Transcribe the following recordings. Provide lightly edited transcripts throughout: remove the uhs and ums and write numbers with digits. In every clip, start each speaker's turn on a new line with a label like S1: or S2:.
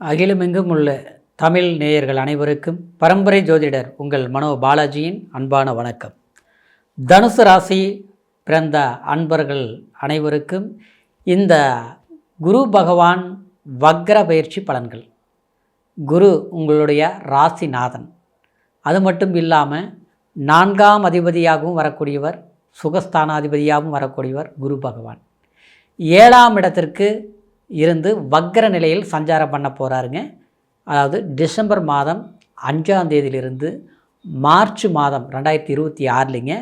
S1: அகிலமெங்கும் உள்ள தமிழ் நேயர்கள் அனைவருக்கும் பரம்பரை ஜோதிடர் உங்கள் மனோ பாலாஜியின் அன்பான வணக்கம். தனுசு ராசி பிறந்த அன்பர்கள் அனைவருக்கும் இந்த குரு பகவான் வக்ர பயிற்சி பலன்கள். குரு உங்களுடைய ராசிநாதன். அது மட்டும் இல்லாமல் 4ஆம் அதிபதியாகவும் வரக்கூடியவர், சுகஸ்தானாதிபதியாகவும் வரக்கூடியவர் குரு பகவான். 7ஆம் இடத்திற்கு இருந்து வக்ர நிலையில் சஞ்சாரம் பண்ண போகிறாருங்க. அதாவது டிசம்பர் மாதம் 5ஆம் தேதியிலிருந்து மார்ச் மாதம் 2026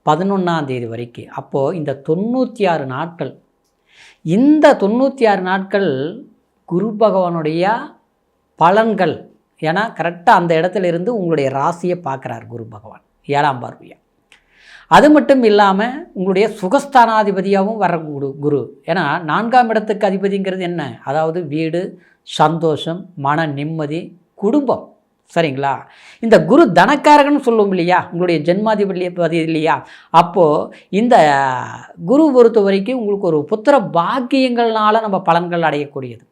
S1: 11ஆம் தேதி வரைக்கும். அப்போது இந்த 96 நாட்கள், இந்த 96 நாட்கள் குரு பகவானுடைய பலன்கள். ஏன்னா கரெக்டாக அந்த இடத்துல இருந்து உங்களுடைய ராசியை பார்க்குறார் குரு பகவான் 7ஆம் பார்வையாக. அது மட்டும் இல்லாமல் உங்களுடைய சுகஸ்தானாதிபதியாகவும் வர குரு. ஏன்னா 4ஆம் இடத்துக்கு அதிபதிங்கிறது என்ன? அதாவது வீடு, சந்தோஷம், மன நிம்மதி, குடும்பம். சரிங்களா? இந்த குரு தனக்காரகன்னு சொல்லுவோம் இல்லையா, உங்களுடைய ஜென்மாதிபதி இல்லையா? அப்போது இந்த குரு பொறுத்த வரைக்கும் உங்களுக்கு ஒரு புத்திர பாக்கியங்கள்னால நம்ம பலன்கள் அடையக்கூடியது,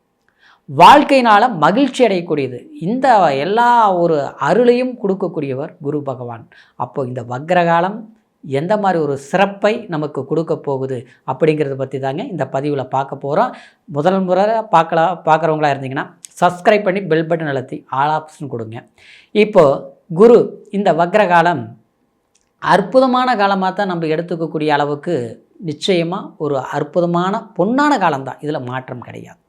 S1: வாழ்க்கையினால் மகிழ்ச்சி அடையக்கூடியது, இந்த எல்லா ஒரு அருளையும் கொடுக்கக்கூடியவர் குரு பகவான். அப்போது இந்த வக்ரகாலம் எந்த மாதிரி ஒரு சிறப்பை நமக்கு கொடுக்க போகுது அப்படிங்கிறத பற்றி தாங்க இந்த பதிவில் பார்க்க போகிறோம். முதல் முறை பார்க்குறவங்களா இருந்தீங்கன்னா சப்ஸ்கிரைப் பண்ணி பெல் பட்டன் அழுத்தி ஆல் ஆப்ஷன் கொடுங்க. இப்போது குரு இந்த வக்ரகாலம் அற்புதமான காலமாக தான் நம்ம எடுத்துக்கக்கூடிய அளவுக்கு நிச்சயமாக ஒரு அற்புதமான பொன்னான காலம்தான், இதில் மாற்றம் கிடையாது.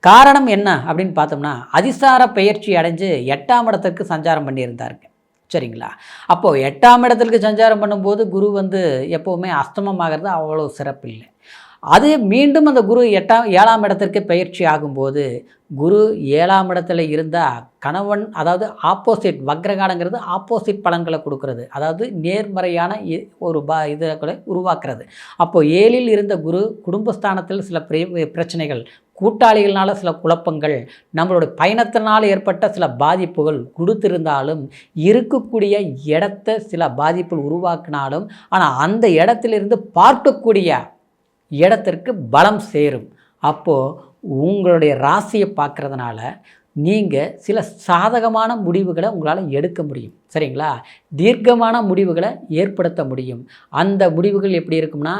S1: காரணம் என்ன அப்படின்னு பார்த்தோம்னா, அதிசார பெயர்ச்சி அடைஞ்சு 8ஆம் இடத்துக்கு சஞ்சாரம் பண்ணியிருந்தாருங்க. சரிங்களா? அப்போது 8ஆம் இடத்துக்கு சஞ்சாரம் பண்ணும்போது குரு எப்போவுமே அஸ்தமமாகிறது அவ்வளோ சிறப்பு இல்லை. அது மீண்டும் அந்த குரு 7ஆம் இடத்திற்கு பயிற்சி ஆகும்போது, குரு 7ஆம் இடத்துல இருந்தால் கணவன், அதாவது ஆப்போசிட், வக்ரகாலங்கிறது ஆப்போசிட் பலன்களை கொடுக்கறது, அதாவது நேர்மறையான ஒரு இதை உருவாக்குறது. அப்போது 7இல் இருந்த குரு குடும்பஸ்தானத்தில் சில பிரச்சனைகள், கூட்டாளிகள்னால சில குழப்பங்கள், நம்மளுடைய பயணத்தினால் ஏற்பட்ட சில பாதிப்புகள் கொடுத்திருந்தாலும், இருக்கக்கூடிய இடத்த சில பாதிப்புகள் உருவாக்கினாலும், ஆனால் அந்த இடத்திலிருந்து பார்க்கக்கூடிய இடத்திற்கு பலம் சேரும். அப்போது உங்களுடைய ராசியை பார்க்குறதுனால நீங்கள் சில சாதகமான முடிவுகளை உங்களால் எடுக்க முடியும். சரிங்களா? தீர்க்கமான முடிவுகளை ஏற்படுத்த முடியும். அந்த முடிவுகள் எப்படி இருக்கும்னா,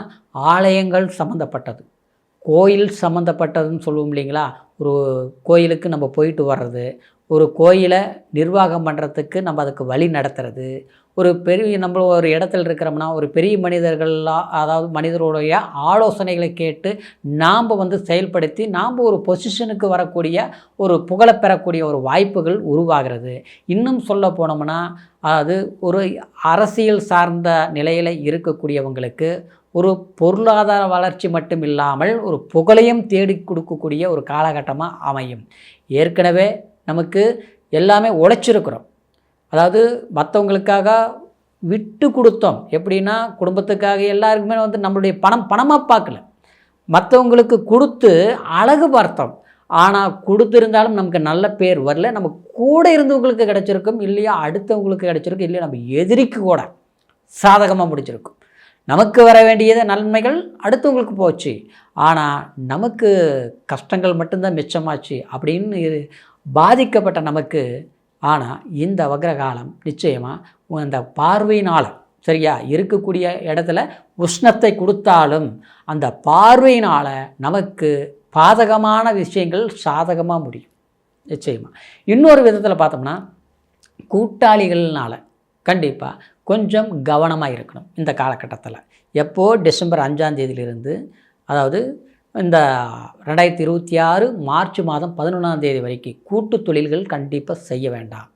S1: ஆலயங்கள் சம்மந்தப்பட்டது, கோயில் சம்மந்தப்பட்டதுன்னு சொல்லுவோம் இல்லைங்களா? ஒரு கோயிலுக்கு நம்ம போயிட்டு வர்றது, ஒரு கோயிலை நிர்வாகம் பண்ணுறதுக்கு நம்ம அதுக்கு வழி நடத்துறது, ஒரு பெரிய நம்ம ஒரு இடத்துல இருக்கிறோம்னா ஒரு பெரிய மனிதர்கள்லாம், அதாவது மனிதருடைய ஆலோசனைகளை கேட்டு நாம் செயல்படுத்தி நாம் ஒரு பொசிஷனுக்கு வரக்கூடிய, ஒரு புகழை பெறக்கூடிய ஒரு வாய்ப்புகள் உருவாகிறது. இன்னும் சொல்ல போனோம்னா, அதாவது ஒரு அரசியல் சார்ந்த நிலையில் இருக்கக்கூடியவங்களுக்கு ஒரு பொருளாதார வளர்ச்சி மட்டும் இல்லாமல் ஒரு புகழையும் தேடி கொடுக்கக்கூடிய ஒரு காலகட்டமாக அமையும். ஏற்கனவே நமக்கு எல்லாமே உழைச்சிருக்கிறோம், அதாவது மற்றவங்களுக்காக விட்டு கொடுத்தோம். எப்படின்னா, குடும்பத்துக்காக எல்லாருக்குமே நம்மளுடைய பணமாக பார்க்கல, மற்றவங்களுக்கு கொடுத்து அழகு பார்த்தோம். ஆனால் கொடுத்துருந்தாலும் நமக்கு நல்ல பேர் வரல. நம்ம கூட இருந்தவங்களுக்கு கிடச்சிருக்கும், இல்லையா அடுத்தவங்களுக்கு கிடச்சிருக்கும், இல்லையா நம்ம எதிரிக்கு கூட சாதகமாக முடிச்சிருக்கும். நமக்கு வர வேண்டியது நன்மைகள் அடுத்தவங்களுக்கு போச்சு, ஆனால் நமக்கு கஷ்டங்கள் மட்டும்தான் மிச்சமாச்சு அப்படின்னு பாதிக்கப்பட்ட நமக்கு. ஆனால் இந்த வக்ரகாலம் நிச்சயமாக அந்த பார்வையினால், சரியா, இருக்கக்கூடிய இடத்துல உஷ்ணத்தை கொடுத்தாலும் அந்த பார்வையினால் நமக்கு பாதகமான விஷயங்கள் சாதகமாக முடியும் நிச்சயமாக. இன்னொரு விதத்தில் பார்த்தோம்னா, கூட்டாளிகள்னால் கண்டிப்பாக கொஞ்சம் கவனமாக இருக்கணும் இந்த காலகட்டத்தில். எப்போது டிசம்பர் 5ஆம் தேதியிலிருந்து, அதாவது இந்த 2026 மார்ச் மாதம் 11ஆம் தேதி வரைக்கும் கூட்டு தொழில்கள் கண்டிப்பாக செய்ய வேண்டாம்.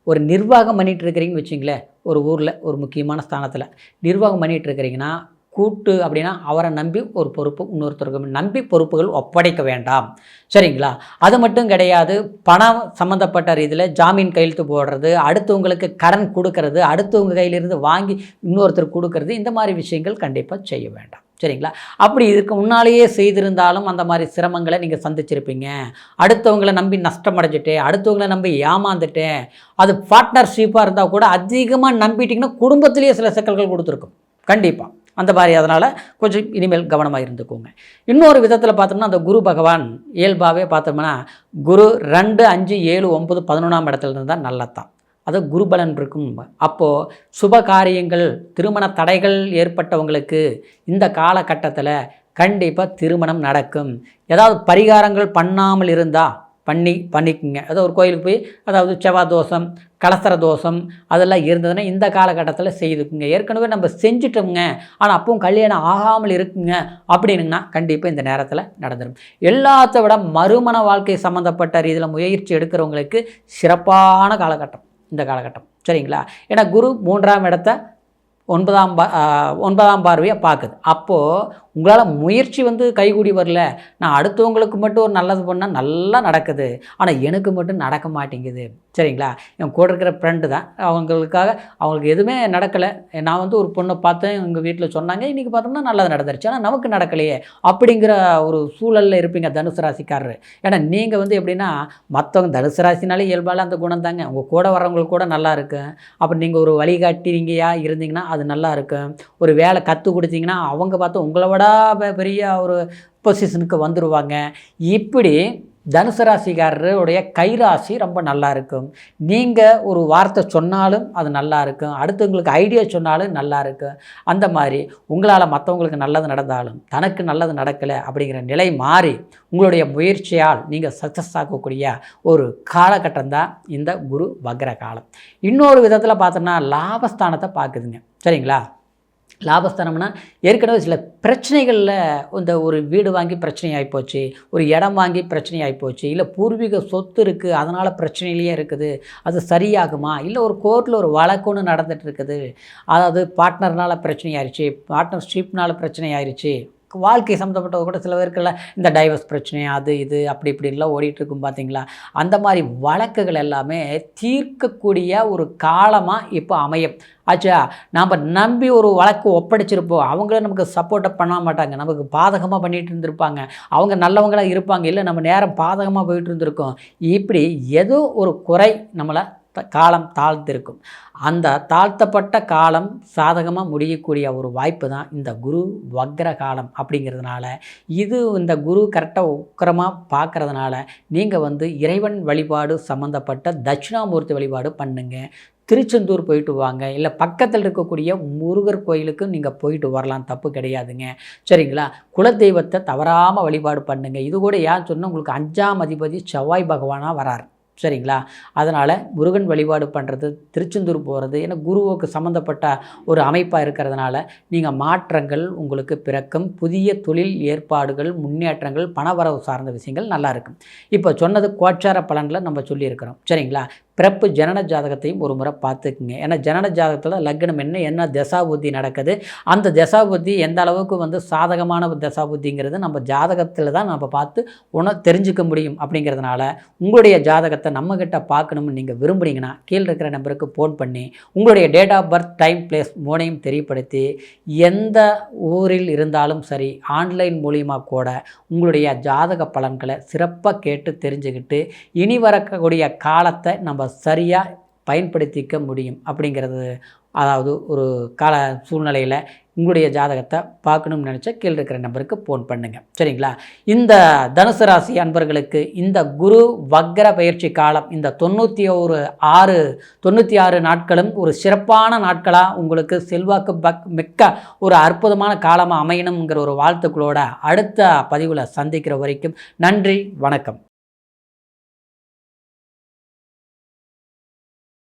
S1: ஒரு நிர்வாகம் பண்ணிகிட்டு இருக்கிறீங்கன்னு வச்சிங்களேன், ஒரு ஊரில் ஒரு முக்கியமான ஸ்தானத்தில் நிர்வாகம் பண்ணிகிட்டு இருக்கிறீங்கன்னா, கூட்டு அப்படின்னா அவரை நம்பி ஒரு பொறுப்பு இன்னொருத்தருக்கு நம்பி பொறுப்புகள் ஒப்படைக்க வேண்டாம். சரிங்களா? அது மட்டும் கிடையாது, பணம் சம்மந்தப்பட்ட ரீதியில் ஜாமீன் கையெழுத்து போடுறது, அடுத்தவங்களுக்கு கடன் கொடுக்கறது, அடுத்தவங்க கையிலிருந்து வாங்கி இன்னொருத்தர் கொடுக்கறது, இந்த மாதிரி விஷயங்கள் கண்டிப்பாக செய்ய வேண்டாம். சரிங்களா? அப்படி இதுக்கு முன்னாலேயே செய்திருந்தாலும் அந்த மாதிரி சிரமங்களை நீங்கள் சந்திச்சிருப்பீங்க. அடுத்தவங்களை நம்பி நஷ்டமடைஞ்சிட்டேன், அடுத்தவங்களை நம்பி ஏமாந்துட்டேன். அது பார்ட்னர்ஷிப்பாக இருந்தால் கூட அதிகமாக நம்பிட்டிங்கன்னா குடும்பத்திலேயே சில சிக்கல்கள் கொடுத்துருக்கும் கண்டிப்பாக. அந்த மாதிரி அதனால் கொஞ்சம் இனிமேல் கவனமாக இருந்துக்கோங்க. இன்னொரு விதத்தில் பார்த்தோம்னா அந்த குரு பகவான் இயல்பாகவே பார்த்தோம்னா குரு 2, 5, 7, 9, 11ஆம் இடத்துல இருந்தால் நல்லதான். அது குருபலன் இருக்கும். அப்போது சுப காரியங்கள் திருமண தடைகள் ஏற்பட்டவங்களுக்கு இந்த காலகட்டத்தில் கண்டிப்பாக திருமணம் நடக்கும். ஏதாவது பரிகாரங்கள் பண்ணாமல் இருந்தால் பண்ணிக்குங்க. ஏதோ ஒரு கோயிலுக்கு போய் அதாவது செவ்வாய் தோஷம், கலசர தோஷம் அதெல்லாம் இருந்ததுன்னா இந்த காலகட்டத்தில் செய்துக்குங்க. ஏற்கனவே நம்ம செஞ்சுட்டோங்க ஆனால் அப்பவும் கல்யாணம் ஆகாமல் இருக்குங்க அப்படின்னுங்கன்னா கண்டிப்பாக இந்த நேரத்தில் நடந்துடும். எல்லாத்த விட மறுமண வாழ்க்கை சம்மந்தப்பட்ட ரீதியில் முயற்சி எடுக்கிறவங்களுக்கு சிறப்பான காலகட்டம் இந்த காலகட்டம். சரிங்களா? ஏன்னா குரு 3ஆம் இடத்தை 9ஆம் பார்வையாக பார்க்குது. அப்போது உங்களால் முயற்சி கைகூடி வரல. நான் அடுத்தவங்களுக்கு மட்டும் ஒரு நல்லது பண்ணால் நல்லா நடக்குது, ஆனால் எனக்கு மட்டும் நடக்க மாட்டேங்குது. சரிங்களா? என் கூட இருக்கிற ஃப்ரெண்டு தான், அவங்களுக்காக அவங்களுக்கு எதுவுமே நடக்கலை. நான் ஒரு பொண்ணை பார்த்தேன், எங்கள் வீட்டில் சொன்னாங்க, இன்றைக்கி பார்த்தோம்னா நல்லது நடந்துருச்சு, ஆனால் நமக்கு நடக்கலையே அப்படிங்கிற ஒரு சூழலில் இருப்பீங்க தனுசு ராசிக்காரர். ஏன்னா நீங்கள் எப்படின்னா மற்றவங்க தனுசு ராசினாலே இயல்பால் அந்த குணம் தாங்க. உங்கள் கூட வர்றவங்களுக்கு கூட நல்லா இருக்கும். அப்படி நீங்கள் ஒரு வழிகாட்டினீங்கயா இருந்தீங்கன்னா அது நல்லா இருக்கும். ஒரு வேலை கற்றுக் கொடுத்தீங்கன்னா அவங்க பார்த்தா உங்களை விட பெரிய ஒரு பொசிஷனுக்கு வந்துடுவாங்க. இப்படி தனுசு ராசிக்காரருடைய கைராசி ரொம்ப நல்லா இருக்கும். நீங்கள் ஒரு வார்த்தை சொன்னாலும் அது நல்லா இருக்கும், அடுத்தவங்களுக்கு ஐடியா சொன்னாலும் நல்லா இருக்கும். அந்த மாதிரி உங்களால் மற்றவங்களுக்கு நல்லது நடந்தாலும் தனக்கு நல்லது நடக்கலை அப்படிங்கிற நிலை மாறி உங்களுடைய முயற்சியால் நீங்கள் சக்ஸஸ் ஆகக்கூடிய ஒரு காலகட்டம் தான் இந்த குரு வக்ர காலம். இன்னொரு விதத்தில் பார்த்தோம்னா லாபஸ்தானத்தை பார்க்குதுங்க. சரிங்களா? லாபஸ்தானம்னா ஏற்கனவே சில பிரச்சனைகளில் இந்த ஒரு வீடு வாங்கி பிரச்சனை ஆகிப்போச்சு, ஒரு இடம் வாங்கி பிரச்சனை ஆகிப்போச்சு, இல்லை பூர்வீக சொத்து இருக்குது அதனால் பிரச்சனையிலேயே இருக்குது, அது சரியாகுமா, இல்லை ஒரு கோர்ட்டில் ஒரு வழக்கு ஒன்று நடந்துகிட்டு இருக்குது, அதாவது பார்ட்னர்னால் பிரச்சனை ஆயிடுச்சு, பார்ட்னர்ஷிப்னால் பிரச்சனை ஆயிடுச்சு, வாழ்க்கை சம்மந்தப்பட்ட கூட சில பேருக்குள்ள இந்த டைவர்ஸ் பிரச்சனை அது இது அப்படி இப்படின்லாம் ஓடிட்டுருக்கும் பார்த்தீங்களா? அந்த மாதிரி வழக்குகள் எல்லாமே தீர்க்கக்கூடிய ஒரு காலமாக இப்போ அமையும். ஆச்சா, நாம் நம்பி ஒரு வழக்கு ஒப்படைச்சிருப்போம், அவங்களே நமக்கு சப்போர்ட்டை பண்ண மாட்டாங்க, நமக்கு பாதகமாக பண்ணிகிட்டு இருந்திருப்பாங்க, அவங்க நல்லவங்களாக இருப்பாங்க, இல்லை நம்ம நேரம் பாதகமாக போயிட்டு இருந்திருக்கோம். இப்படி ஏதோ ஒரு குறை நம்மளை காலம் தாழ்த்திருக்கும். அந்த தாழ்த்தப்பட்ட காலம் சாதகமாக முடியக்கூடிய ஒரு வாய்ப்பு தான் இந்த குரு வக்ர காலம் அப்படிங்கிறதுனால, இது இந்த குரு கரெக்டாக உக்கிரமாக பார்க்குறதுனால நீங்கள் இறைவன் வழிபாடு சம்மந்தப்பட்ட தட்சிணாமூர்த்தி வழிபாடு பண்ணுங்க. திருச்செந்தூர் போயிட்டு வாங்க, இல்லை பக்கத்தில் இருக்கக்கூடிய முருகர் கோயிலுக்கு நீங்கள் போயிட்டு வரலாம், தப்பு கிடையாதுங்க. சரிங்களா? குலதெய்வத்தை தவறாமல் வழிபாடு பண்ணுங்கள். இது கூட ஏன் சொன்னால் உங்களுக்கு 5ஆம் அதிபதி செவ்வாய் பகவானாக வரார். சரிங்களா? அதனால் முருகன் வழிபாடு பண்ணுறது, திருச்செந்தூர் போகிறது, ஏன்னா குருவுக்கு சம்மந்தப்பட்ட ஒரு அமைப்பாக இருக்கிறதுனால நீங்கள் மாற்றங்கள் உங்களுக்கு பிறக்கும். புதிய தொழில் ஏற்பாடுகள், முன்னேற்றங்கள், பணவரவு சார்ந்த விஷயங்கள் நல்லா இருக்கும். இப்போ சொன்னது கோச்சார பலனில் நம்ம சொல்லியிருக்கிறோம். சரிங்களா? பிறப்பு ஜனன ஜாதகத்தையும் ஒரு முறை பார்த்துக்குங்க. ஏன்னா ஜனன ஜாதகத்தில் லக்னம் என்ன தசாபுத்தி நடக்குது, அந்த தசாபுத்தி எந்த அளவுக்கு சாதகமான தசாபுத்திங்கிறது நம்ம ஜாதகத்தில் தான் நம்ம பார்த்து தெரிஞ்சுக்க முடியும். அப்படிங்கிறதுனால உங்களுடைய ஜாதகத்தை நம்மக்கிட்ட பார்க்கணும்னு நீங்கள் விரும்புனீங்கன்னா கீழே இருக்கிற நம்பருக்கு ஃபோன் பண்ணி உங்களுடைய date of birth, time, place மூணையும் தெரியப்படுத்தி எந்த ஊரில் இருந்தாலும் சரி ஆன்லைன் மூலியமாக கூட உங்களுடைய ஜாதக பலன்களை சிறப்பாக கேட்டு தெரிஞ்சுக்கிட்டு இனி வரக்கூடிய காலத்தை நம்ம சரியாக பயன்படுத்திக்க முடியும். அப்படிங்கிறது அதாவது ஒரு கால சூழ்நிலையில் உங்களுடைய ஜாதகத்தை பார்க்கணும்னு நினச்சா கீழே இருக்கிற நம்பருக்கு ஃபோன் பண்ணுங்கள். சரிங்களா? இந்த தனுசு ராசி அன்பர்களுக்கு இந்த குரு வக்ர பயிற்சி காலம் இந்த 96 நாட்களும் ஒரு சிறப்பான நாட்களாக உங்களுக்கு செல்வாக்கு மிக்க ஒரு அற்புதமான காலமாக அமையணுங்கிற ஒரு வாழ்த்துக்களோட அடுத்த பதிவில் சந்திக்கிற வரைக்கும் நன்றி, வணக்கம்.